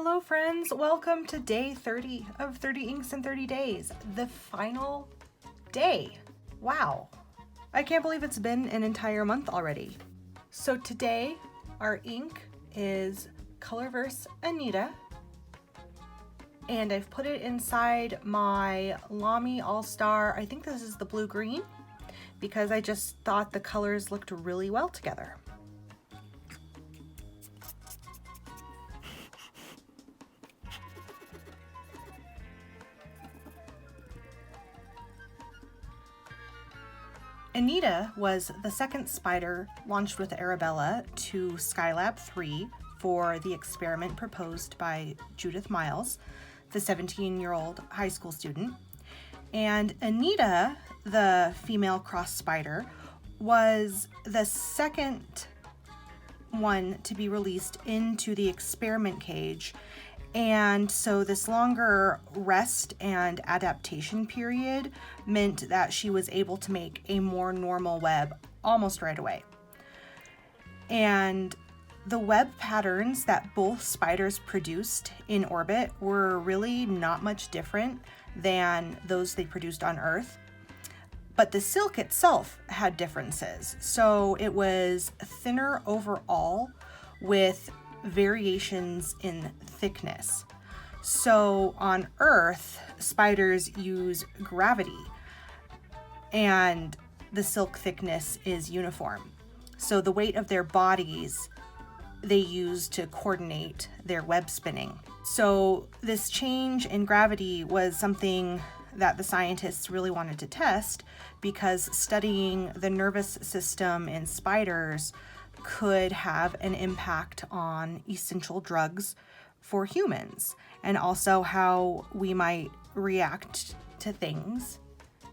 Hello friends, welcome to day 30 of 30 Inks in 30 Days, the final day. Wow, I can't believe it's been an entire month already. So today our ink is Colorverse Anita, and I've put it inside my Lamy AlStar. I think this is the blue-green, because I just thought the colors looked really well together. Anita was the second spider launched with Arabella to Skylab 3 for the experiment proposed by Judith Miles, the 17-year-old high school student. And Anita, the female cross spider, was the second one to be released into the experiment cage. And so this longer rest and adaptation period meant that she was able to make a more normal web almost right away. And the web patterns that both spiders produced in orbit were really not much different than those they produced on Earth. But the silk itself had differences. So it was thinner overall with variations in thickness. So on Earth, spiders use gravity and the silk thickness is uniform. So the weight of their bodies they use to coordinate their web spinning. So this change in gravity was something that the scientists really wanted to test, because studying the nervous system in spiders could have an impact on essential drugs for humans, and also how we might react to things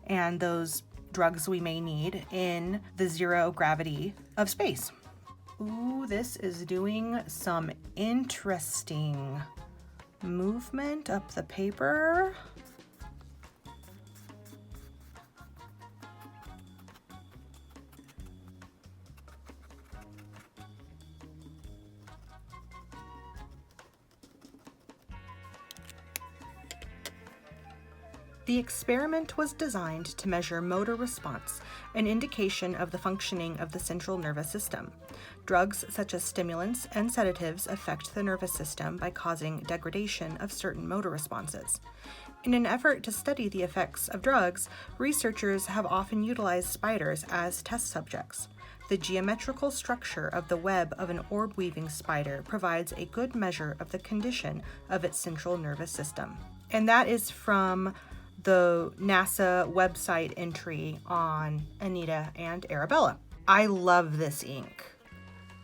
and those drugs we may need in the zero gravity of space. Ooh, this is doing some interesting movement up the paper. The experiment was designed to measure motor response, an indication of the functioning of the central nervous system. Drugs such as stimulants and sedatives affect the nervous system by causing degradation of certain motor responses. In an effort to study the effects of drugs, researchers have often utilized spiders as test subjects. The geometrical structure of the web of an orb-weaving spider provides a good measure of the condition of its central nervous system. And that is from the NASA website entry on Anita and Arabella. I love this ink.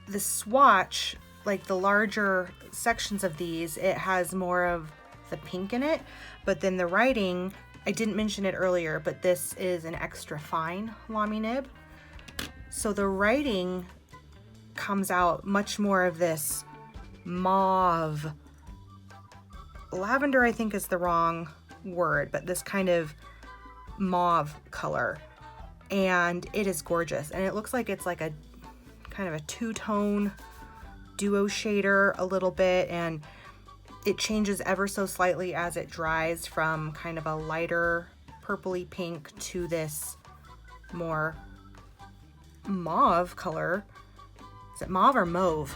The swatch, like the larger sections of these, it has more of the pink in it, but then the writing, I didn't mention it earlier, but this is an extra fine Lamy nib. So the writing comes out much more of this mauve. Lavender, I think, is the wrong word, but this kind of mauve color, and it is gorgeous, and it looks like it's like a kind of a two-tone duo shader a little bit, and it changes ever so slightly as it dries from kind of a lighter purpley pink to this more mauve color. Is it mauve or mauve?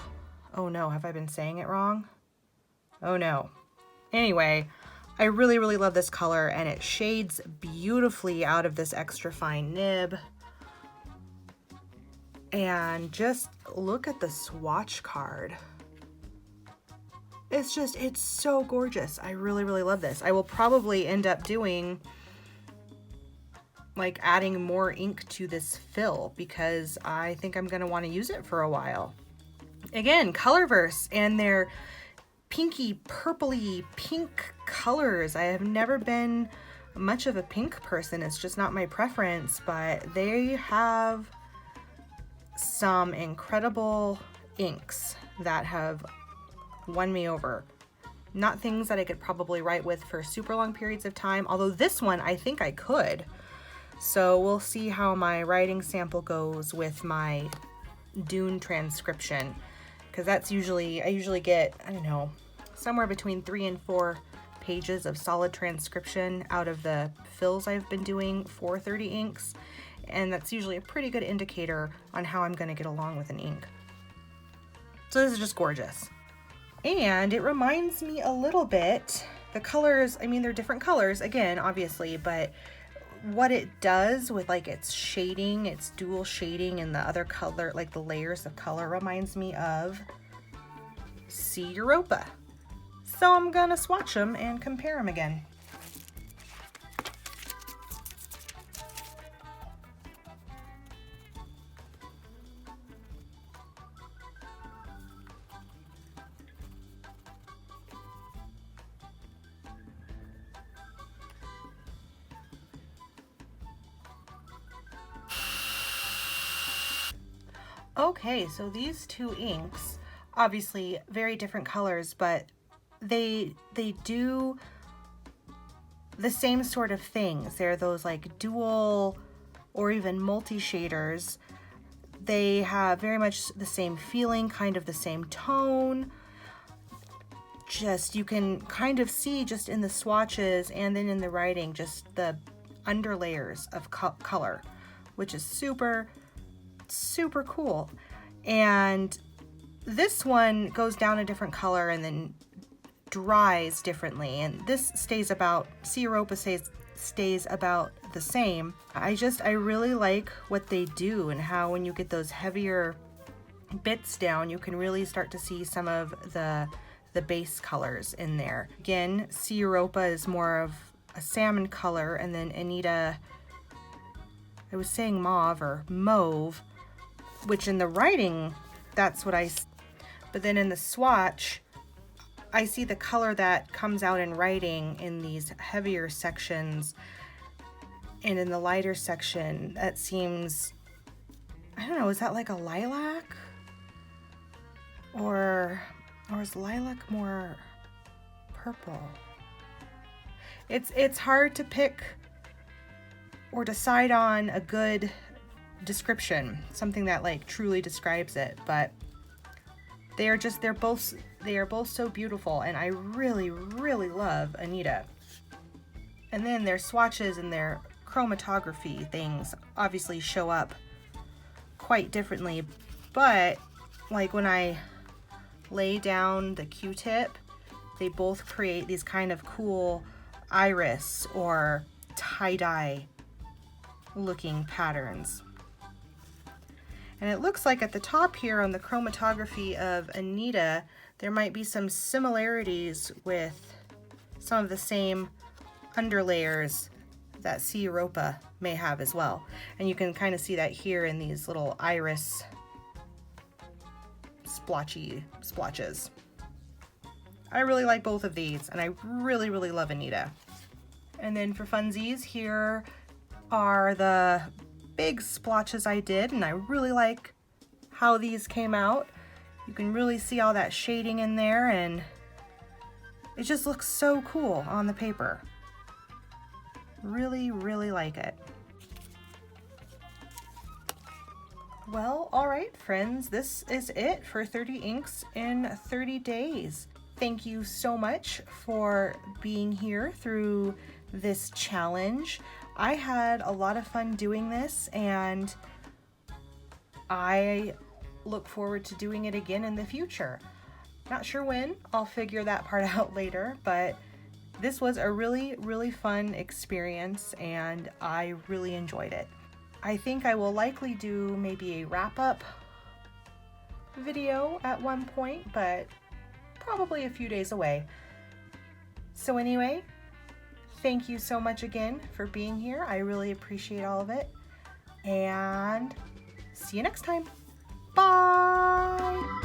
Oh no, have I been saying it wrong? Oh no. Anyway, I really, really love this color, and it shades beautifully out of this extra fine nib. And just look at the swatch card. It's so gorgeous. I really, really love this. I will probably end up doing, like, adding more ink to this fill, because I think I'm gonna wanna use it for a while. Again, Colorverse and their pinky purpley pink colors. I have never been much of a pink person. It's just not my preference, but they have some incredible inks that have won me over. Not things that I could probably write with for super long periods of time, although this one I think I could. So we'll see how my writing sample goes with my Dune transcription, because that's usually, I usually get, I don't know, somewhere between 3 and 4 pages of solid transcription out of the fills I've been doing for 30 inks, and that's usually a pretty good indicator on how I'm going to get along with an ink. So this is just gorgeous. And it reminds me a little bit, the colors, I mean, they're different colors again, obviously, but what it does with like its shading, its dual shading and the other color, like the layers of color, reminds me of Sea Europa. So I'm gonna swatch them and compare them again. Okay, so these two inks, obviously very different colors, but they do the same sort of things. They're those like dual or even multi shaders. They have very much the same feeling, kind of the same tone. Just, you can kind of see just in the swatches and then in the writing, just the underlayers of color, which is super cool. And this one goes down a different color and then dries differently, and this stays about, Sea Europa stays about the same. I really like what they do, and how when you get those heavier bits down, you can really start to see some of the base colors in there. Again, Sea Europa is more of a salmon color, and then Anita, I was saying mauve or mauve, which in the writing, that's what but then in the swatch, I see the color that comes out in writing in these heavier sections, and in the lighter section, that seems, I don't know, is that like a lilac? Or is lilac more purple? It's hard to pick or decide on a good description, something that like truly describes it, but they are both so beautiful, and I really love Anita. And then their swatches and their chromatography things obviously show up quite differently, but like when I lay down the Q-tip, they both create these kind of cool iris or tie-dye looking patterns. And it looks like at the top here on the chromatography of Anita, there might be some similarities with some of the same underlayers that Sea Europa may have as well. And you can kind of see that here in these little iris splotches. I really like both of these, and I really love Anita. And then for funsies, here are the big splotches I did, and I really like how these came out. You can really see all that shading in there, and it just looks so cool on the paper. Really like it. Well, all right, friends, this is it for 30 inks in 30 days. Thank you so much for being here through this challenge. I had a lot of fun doing this, and I look forward to doing it again in the future. Not sure when, I'll figure that part out later, but this was a really fun experience, and I really enjoyed it. I think I will likely do maybe a wrap-up video at one point, but probably a few days away. So anyway, thank you so much again for being here. I really appreciate all of it, and see you next time. Bye!